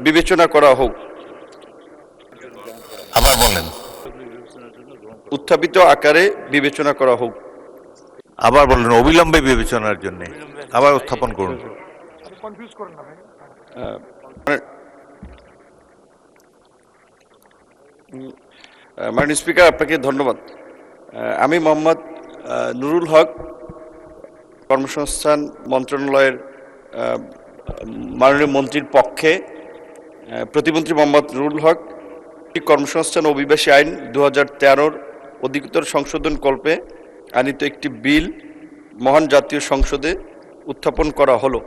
বিবেচনা করা হোক। আবার বলেন। উত্থাপিত আকারে বিবেচনা করা হোক। আবার বলেন, অবিলম্বে বিবেচনার জন্য। আবার উত্থাপন করুন। মাননীয় স্পিকার, আপনাকে ধন্যবাদ। আমি মোহাম্মদ নুরুল হক, কর্মসংস্থান মন্ত্রণালয়ের মাননীয় মন্ত্রীর পক্ষে প্রতিমন্ত্রী মোহাম্মদ নুরুল হক কর্মসংস্থান ও অভিবাসী আইন 2013 অধিকতর সংশোধন কল্পে আনিত একটি বিল মহান জাতীয় সংসদে উত্থাপন করা হলো।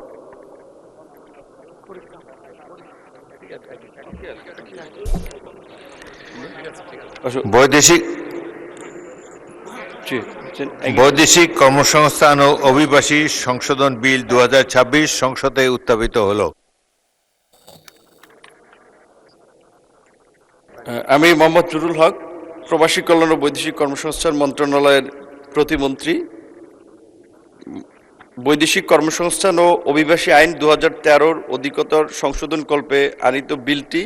বৈদেশিক কর্মসংস্থান ও অভিবাসী সংশোধন বিল 2026 সংসদে উত্থাপিত হলো। আমি মোহাম্মদ নুরুল হক, প্রবাসী কল্যাণ ও বৈদেশিক কর্মসংস্থান মন্ত্রণালয়ের প্রতিমন্ত্রী। বৈদেশিক কর্মসংস্থান ও অভিবাসী আইন 2013 অধিকতর সংশোধন কল্পে আনিত বিলটি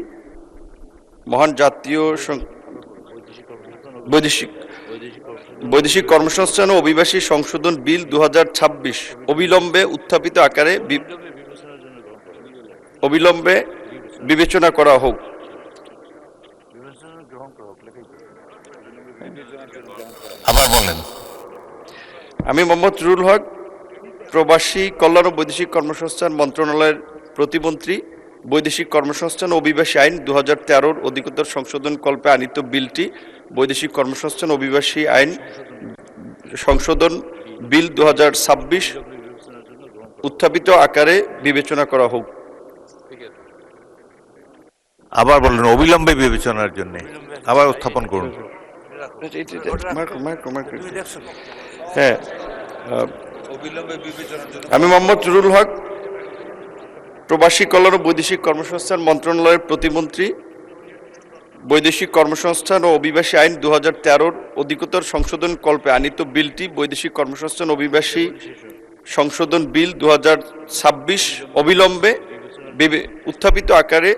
মহান জাতীয় বৈদেশিক কর্মসংস্থান ও অভিবাসী সংশোধন বিল 2026 অবিলম্বে উত্থাপিত আকারে বিবেচনা করা হোক। আবার বলেন। আমি মোহাম্মদ নুরুল হক, প্রবাসী কল্যাণ ও বৈদেশিক কর্মসংস্থান মন্ত্রণালয়ের প্রতিমন্ত্রী। বৈদেশিক কর্মসংস্থান ও অভিবাসী আইন 2013 অধিকতর সংশোধন কল্পে আনিত বিলটি বৈদেশিক কর্মসংস্থান ও অভিবাসী আইন সংশোধন বিল 2026 উত্থাপিত আকারে বিবেচনা করা হোক। আবার বলেন, অবিলম্বে বিবেচনার জন্য। আবার উত্থাপন করুন। হ্যাঁ, আমি মোহাম্মদ নুরুল হক, প্রবাসী কল্যাণ ও বৈদেশিক কর্মসংস্থান মন্ত্রণালয়ের প্রতিমন্ত্রী। বৈদেশিক কর্মসংস্থান ও অভিবাসী আইন 2013 অধিকতর সংশোধন কল্পে আনিত বিলটি বৈদেশিক কর্মসংস্থান ও অভিবাসী সংশোধন বিল 2026 অবিলম্বে উত্থাপিত আকারে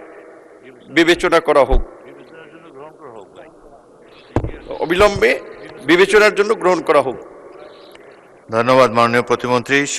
বিবেচনা করা হোক। অবিলম্বে বিবেচনার জন্য গ্রহণ করা হোক। ধন্যবাদ মাননীয় প্রতিমন্ত্রী।